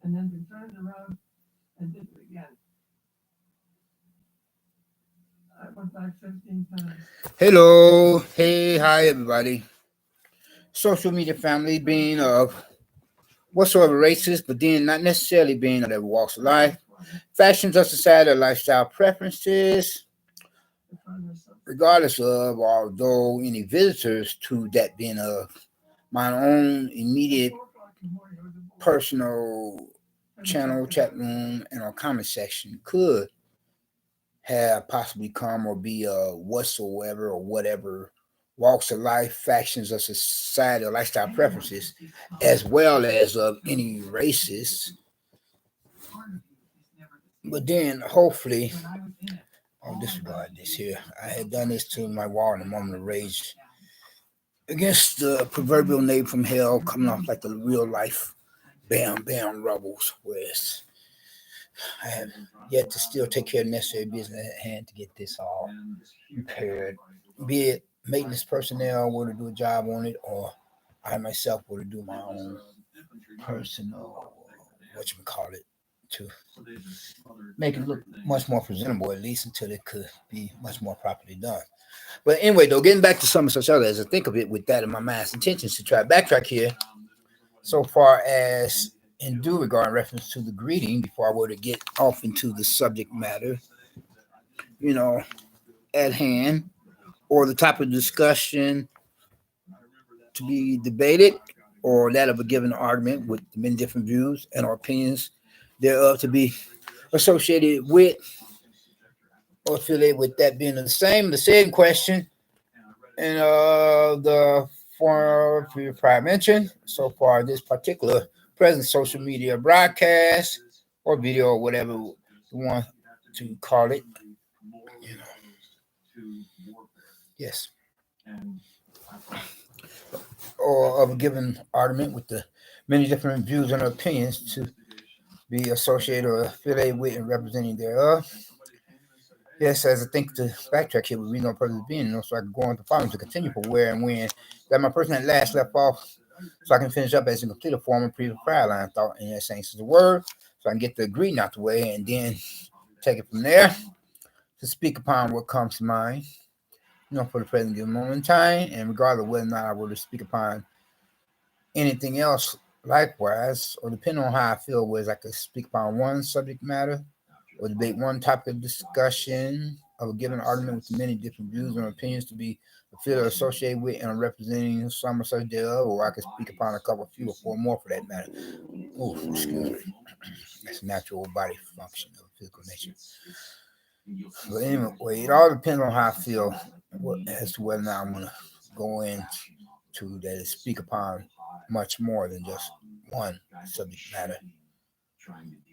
and then they turned around and did it again. I went back 15 times. Hello, hey, hi everybody. Social media family being of whatsoever races, but then not necessarily being of their walks of life, fashions of society, or lifestyle preferences, regardless of, although any visitors to that being of my own immediate personal channel, chat room, and our comment section could have possibly come or be whatsoever or whatever walks of life, factions of society, or lifestyle preferences, as well as of any races. But then hopefully, I'll disregard this here. I had done this to my wall in a moment of rage against the proverbial neighbor from hell coming off like the real life bam bam rubbles, whereas I have yet to still take care of necessary business at hand to get this all repaired. Be it maintenance personnel were to do a job on it, or I myself were to do my own personal, whatchamacallit, to make it look much more presentable, at least until it could be much more properly done. But anyway, though, getting back to some of such other, as I think of it with that in my mind's intentions to try to backtrack here, so far as in due regard in reference to the greeting, before I were to get off into the subject matter, you know, at hand, or the topic of discussion to be debated, or that of a given argument with many different views and or opinions thereof to be associated with or affiliated with that being the same question, and the form prior mentioned. So far, this particular present social media broadcast or video or whatever you want to call it, you know, yes, or of a given argument with the many different views and opinions to be associated or affiliated with and representing thereof. Yes, as I think to backtrack here with reason or purpose of being, so I can go on to follow to continue for where and when that my person at last left off, so I can finish up as a complete form of previous prior line thought in that sense of the word, so I can get the greeting out the way and then take it from there to speak upon what comes to mind, for the present given moment in time, and regardless of whether or not I were to speak upon anything else likewise, or depending on how I feel, whether I could speak upon one subject matter or debate one topic of discussion of a given argument with many different views and opinions to be affiliated or associated with and representing some or such thereof, or I could speak upon a couple, few, or four more for that matter. Oh, excuse me. That's a natural body function of physical nature. But anyway, it all depends on how I feel as to whether or not I want to go into that and speak upon much more than just one subject matter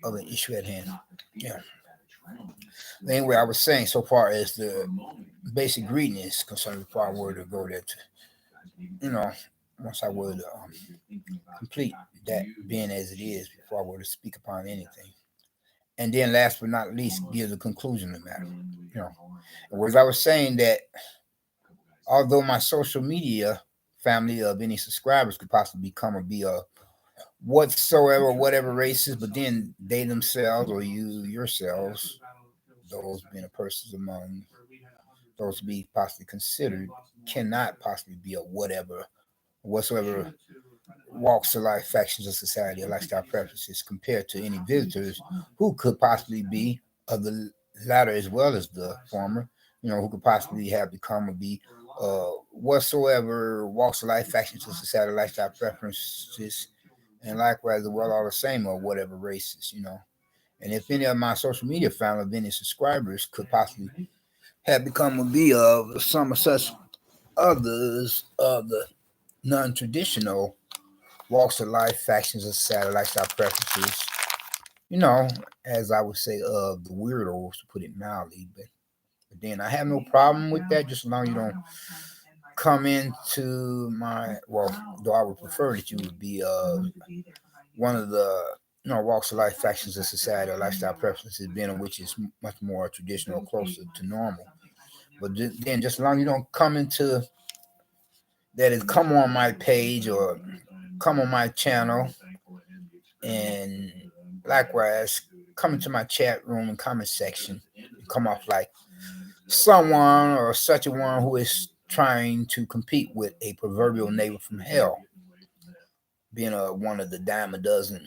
of an issue at hand. Yeah. Anyway, I was saying so far as the basic greeting is concerned, before I were to go there, once I would complete that being as it is, before I were to speak upon anything. And then last but not least, give the conclusion of the matter. Whereas I was saying that although my social media family of any subscribers could possibly become or be a whatsoever, whatever races, but then they themselves or you yourselves, those being a person among those to be possibly considered, cannot possibly be a whatever, whatsoever walks of life, factions of society, or lifestyle preferences compared to any visitors who could possibly be of the latter as well as the former, who could possibly have become or be whatsoever walks of life, factions of society, lifestyle preferences, and likewise the world all the same or whatever races. And if any of my social media family of any subscribers could possibly have become or be of some of such others of the non-traditional walks of life, factions of society, lifestyle preferences, as I would say, of the weirdos, to put it mildly. But then I have no problem with that, just as long as you don't come into though I would prefer that you would be one of the walks of life, factions of society, or lifestyle preferences, being of which is much more traditional, closer to normal. But then, just as long as you don't come into that, is come on my page or come on my channel and likewise, come into my chat room and comment section and come off like someone or such a one who is trying to compete with a proverbial neighbor from hell, being one of the dime a dozen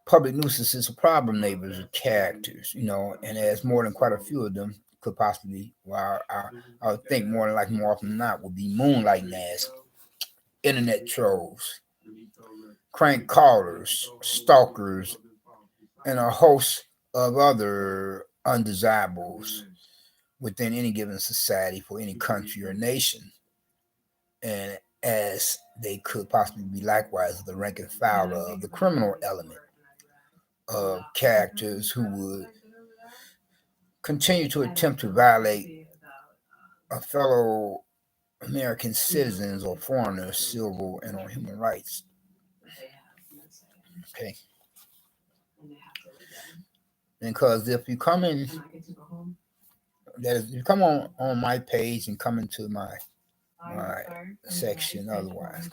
public nuisances or problem neighbors or characters, and there's more than quite a few of them could possibly, well, I would think more than like more often than not would be moonlighting as internet trolls, crank callers, stalkers, and a host of other undesirables within any given society for any country or nation. And as they could possibly be likewise the rank and file of the criminal element of characters who would continue to attempt to violate a fellow American citizens or foreigners' civil and or human rights. Okay. Because if you come in, that is, you come on my page and come into my section, otherwise,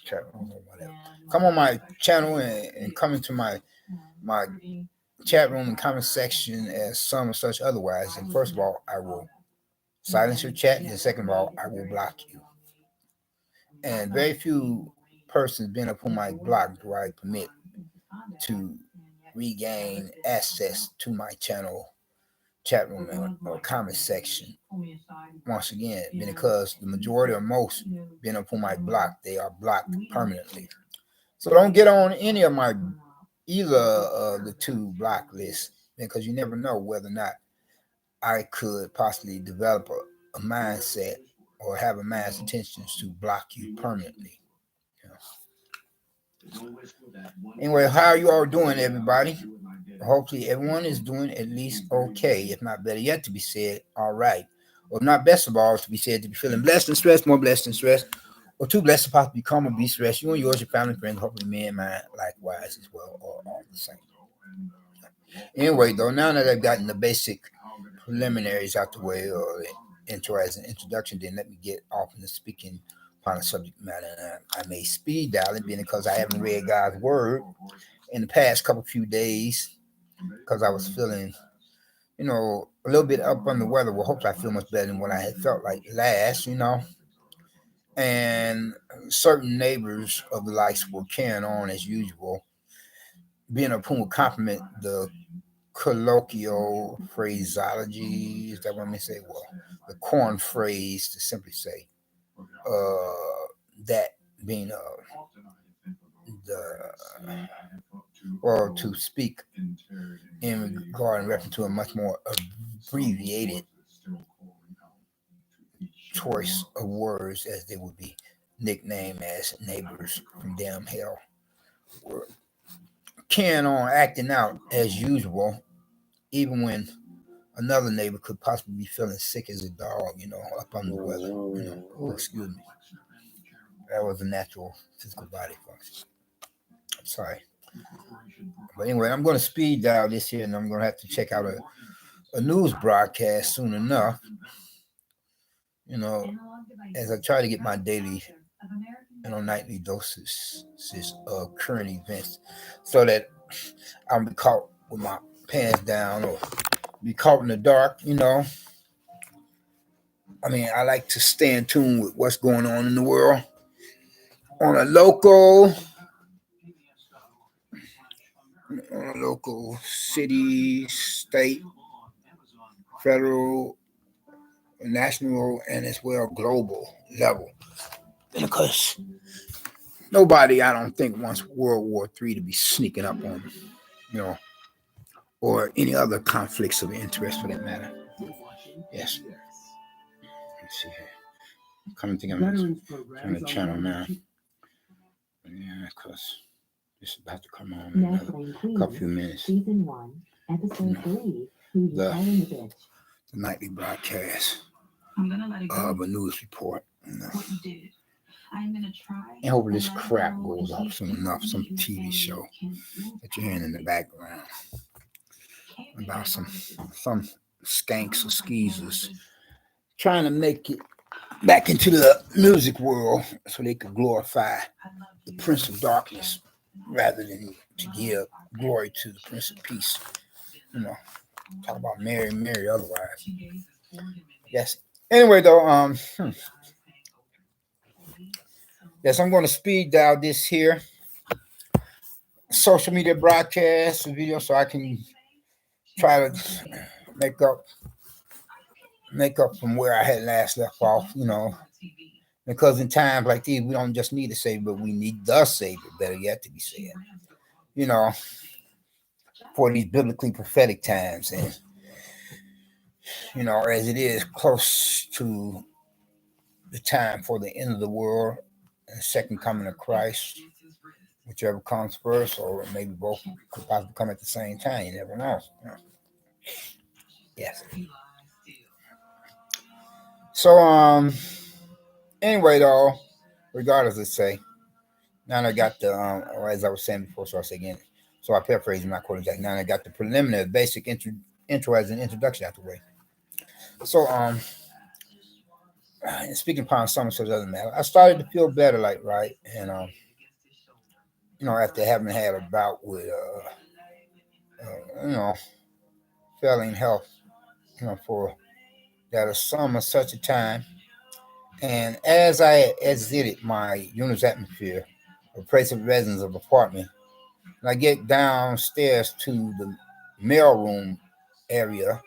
chat room or whatever. Come on my channel and come into my chat room and comment section as some or such otherwise. And first of all, I will silence your chat, and second of all, I will block you. And very few persons being up whom I block do I permit to regain access to my channel chat room or comment section. Once again, because the majority or most being up whom I block, they are blocked permanently. So don't get on any of my either of the two block lists, because you never know whether or not I could possibly develop a mindset or have a man's intentions to block you permanently. Anyway, how are you all doing, everybody? Hopefully everyone is doing at least okay, if not better yet to be said, all right. Or not best of all to be said, to be feeling blessed and stressed, more blessed and stressed, or too blessed to possibly become or be stressed. You and yours, your family, friends, hopefully me and mine likewise as well, or all the same. Anyway, though, now that I've gotten the basic preliminaries out the way, or intro as an introduction, then let me get off into speaking upon a subject matter. And I may speed dial it, being because I haven't read God's word in the past few days, because I was feeling, a little bit up on the weather. Well, hopefully I feel much better than what I had felt like last, And certain neighbors of the likes were carrying on as usual, being a whom would compliment the colloquial phraseology. Is that what I may say? Well, the corn phrase to simply say that being to speak in regard and reference to a much more abbreviated choice of words, as they would be nicknamed as neighbors from damn hell, were carrying on acting out as usual, even when another neighbor could possibly be feeling sick as a dog, up on the weather. Oh, excuse me. That was a natural physical body function. I'm sorry. But anyway, I'm going to speed dial this here, and I'm going to have to check out a news broadcast soon enough, as I try to get my daily, nightly doses of current events, so that I'll be caught with my pants down or be caught in the dark, I mean, I like to stay in tune with what's going on in the world on a local, city, state, federal, national, and as well global level. Because nobody, I don't think, wants World War III to be sneaking up on them, or any other conflicts of interest for that matter. Yes. Let's see here. Coming together on the channel now. Yeah, because this is about to come on in another couple few minutes. Season 1, Episode 3, Who You Calling the Bitch? The nightly broadcast of a news report. What you did. I'm gonna try. And hopefully this crap goes off soon enough. Some TV show that you're hearing in the background about some skanks or skeezers trying to make it back into the music world so they could glorify the Prince of Darkness. rather than to give glory to the Prince of Peace. You know, talk about Mary, Mary otherwise. Yes. Anyway, though, yes, I'm going to speed dial this here social media broadcast video so I can try to make up make up from where I had last left off. Because in times like these, we don't just need a savior, but we need the savior. Better yet, to be said. You know, for these biblically prophetic times, and as it is close to the time for the end of the world and the second coming of Christ, whichever comes first, or maybe both could possibly come at the same time. You never know. Yes. So anyway though, regardless, let's say now I got the or as I was saying before, so I say again. So I paraphrase my quote exactly. Now I got the preliminary basic intro as an introduction out the way. So speaking upon some such other matter, I started to feel better, like right, and after having had a bout with failing health, for that of some of such a time. And as I exited my unit's atmosphere, a place of residence of apartment, and I get downstairs to the mailroom area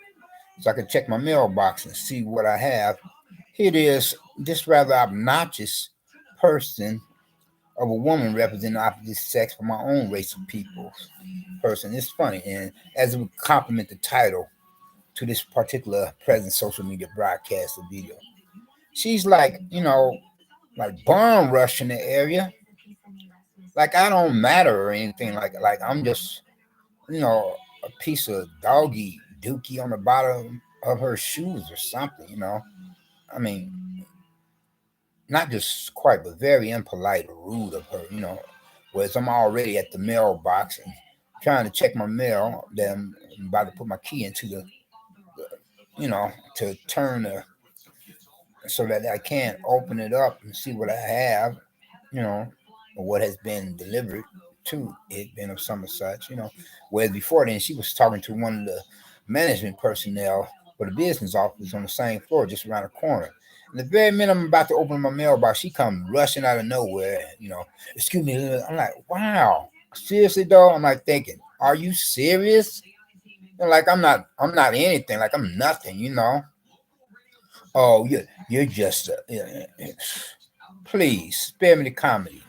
so I can check my mailbox and see what I have. Here it is, this rather obnoxious person of a woman representing the opposite sex from my own race of people person. It's funny, and as it would complement the title to this particular present social media broadcast or video. She's like, like bomb rush in the area. Like I don't matter or anything. Like I'm just, a piece of doggy dookie on the bottom of her shoes or something. I mean, not just quite, but very impolite or rude of her. Whereas I'm already at the mailbox and trying to check my mail. Then I'm about to put my key into to turn so that I can open it up and see what I have, you know, or what has been delivered to it, been of some such, Whereas before then, she was talking to one of the management personnel for the business office on the same floor, just around the corner. And the very minute I'm about to open my mailbox, she comes rushing out of nowhere, excuse me. I'm like, wow, seriously though? I'm like thinking, are you serious? Like I'm not anything. Like I'm nothing, Oh, you're just please spare me the comedy,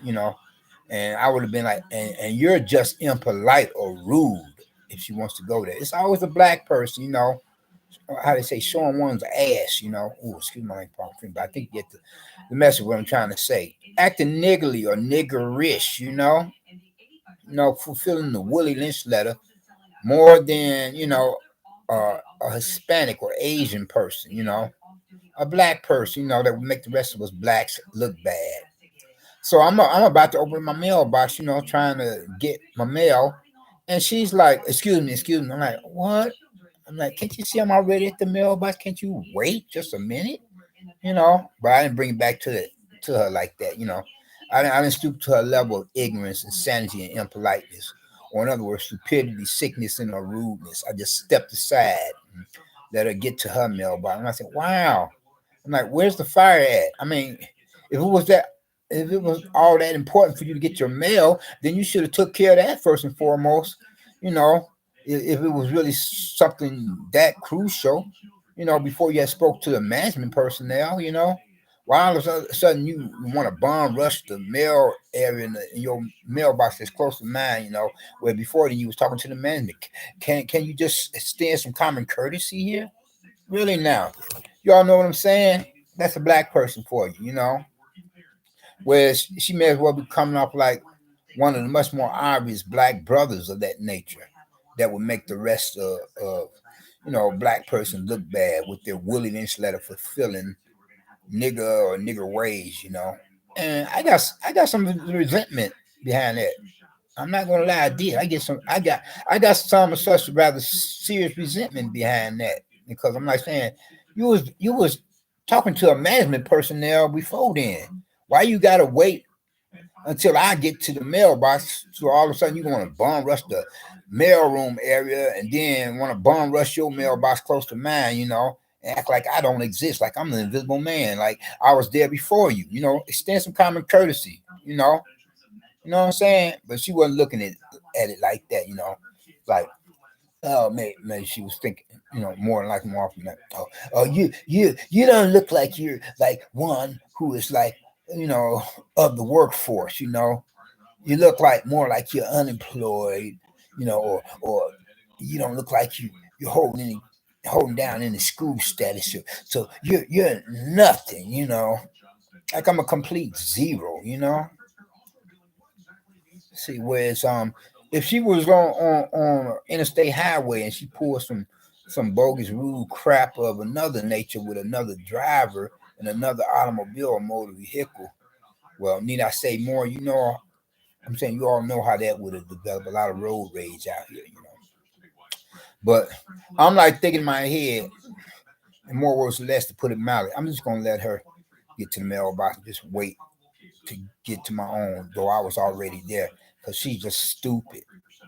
And I would have been like, and you're just impolite or rude if she wants to go there. It's always a black person, how they say, showing one's ass. Oh, excuse my language, but I think you get the message of what I'm trying to say. Acting niggly or niggerish, fulfilling the Willie Lynch letter more than, a Hispanic or Asian person, a black person, that would make the rest of us blacks look bad. So I'm about to open my mailbox, trying to get my mail. And she's like, excuse me. I'm like, what? I'm like, can't you see I'm already at the mailbox? Can't you wait just a minute? But I didn't bring it back to her like that, I didn't stoop to her level of ignorance, insanity, and impoliteness. Or in other words, stupidity, sickness, and or rudeness. I just stepped aside and let her get to her mailbox. And I said, wow. I'm like, where's the fire at? I mean, if it was all that important for you to get your mail, then you should have took care of that first and foremost. You know, if it was really something that crucial, before you had spoke to the management personnel, why all of a sudden you want to bomb rush the mail area in your mailbox that's close to mine, where before then you was talking to the management. Can you just stand some common courtesy here? Really now, y'all know what I'm saying? That's a black person for you, Whereas she may as well be coming off like one of the much more obvious black brothers of that nature that would make the rest of black person look bad with their Willie Lynch letter fulfilling nigger or nigger ways, And I got some resentment behind that. I'm not gonna lie, I did. I got some such rather serious resentment behind that because I'm like saying you was talking to a management personnel before then. Why you gotta wait until I get to the mailbox. So all of a sudden, you want to bum rush the mailroom area and then want to bum rush your mailbox close to mine, and act like I don't exist, like I'm the invisible man, like I was there before you, extend some common courtesy, you know what I'm saying? But she wasn't looking at it like that, like, oh, maybe she was thinking, more than like more often that, oh, you don't look like you're like one who is like, of the workforce, you look like more like you're unemployed, or you don't look like you're holding down any school status. So you're nothing, like I'm a complete zero, See, whereas if she was on interstate highway and she pulled some bogus rude crap of another nature with another driver and another automobile or motor vehicle, well, need I say more? I'm saying you all know how that would have developed a lot of road rage out here, But I'm like thinking in my head, and more words less to put it mildly, I'm just gonna let her get to the mailbox and just wait to get to my own, though I was already there, because she's just stupid,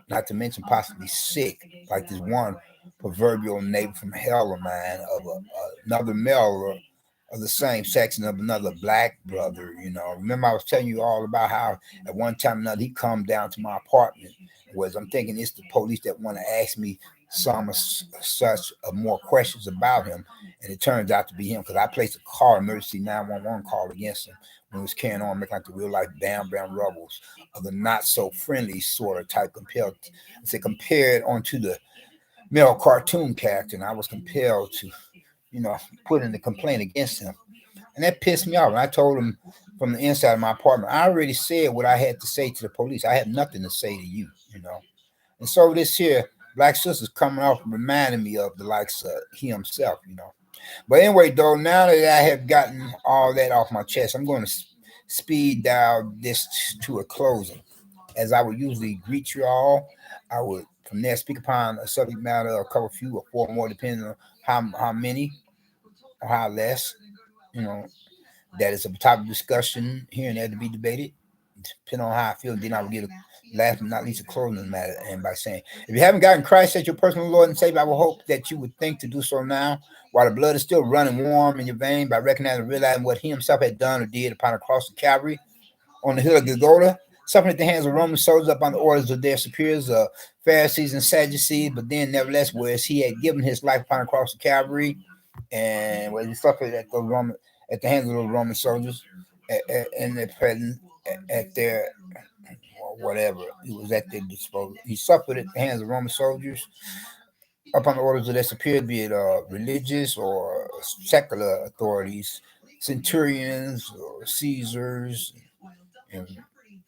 not to mention possibly sick, like this one proverbial neighbor from hell of mine of another male of the same sex and of another black brother. Remember I was telling you all about how at one time or another he come down to my apartment. Was I'm thinking it's the police that want to ask me some of such more questions about him, and it turns out to be him because I placed a call, emergency 911 call against him when he was carrying on, making like the real life Bam Bam Rubbles of the not so friendly sort of type compared onto the male cartoon character, and I was compelled to, put in the complaint against him. And that pissed me off. And I told him from the inside of my apartment, I already said what I had to say to the police. I had nothing to say to you. And so this here, black sister's coming off and reminding me of the likes of he himself. But anyway, though, now that I have gotten all that off my chest, I'm going to speed dial this to a closing. As I would usually greet you all, I would from there speak upon a subject matter, a couple few or four more, depending on how many or how less, you know, that is a topic of discussion here and there to be debated. Depending on how I feel, then I will get a last but not least a closing matter. And by saying, if you haven't gotten Christ as your personal Lord and Savior, I will hope that you would think to do so now, while the blood is still running warm in your vein, by recognizing and realizing what He Himself had done or did upon the cross of Calvary on the hill of Golgotha, suffering at the hands of Roman soldiers upon the orders of their superiors, Pharisees and Sadducees, but then nevertheless, whereas He had given His life upon the cross of Calvary, and where He suffered at the hands of those Roman soldiers, in their presence, at their or whatever, it was at their disposal. He suffered at the hands of Roman soldiers upon the orders of their superiors, be it religious or secular authorities, centurions or Caesars, and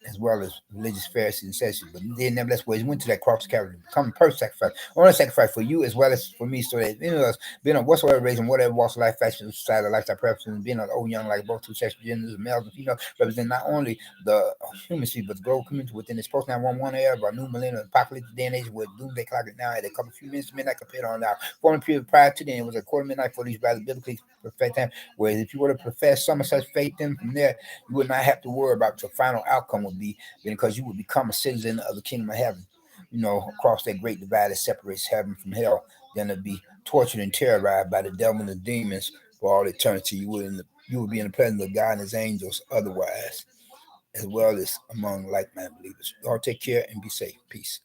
as well as religious Pharisees and Sadducees. But then, nevertheless, he went to that cross of Calvary to become a perfect sacrifice, only sacrifice for you as well as for me, so that any of us, being of whatsoever race and whatever walks of life, fashion, society, lifestyle preferences, being of old, young, like both two sexual genders, males and females, represent not only the human species, but the global community within this post 911 era of our new millennial apocalyptic day and age, where doomsday clock is now at a couple few minutes to midnight compared on now. Former period prior to then, it was a quarter midnight for these rather biblically perfect time. Whereas if you were to profess some of such faith, then from there, you would not have to worry about what your final outcome would be, because you would become a citizen of the kingdom of heaven. Across that great divide that separates heaven from hell, then to be tortured and terrorized by the devil and the demons for all eternity. You would be in the presence of God and His angels, otherwise, as well as among like-minded believers. Y'all take care and be safe. Peace.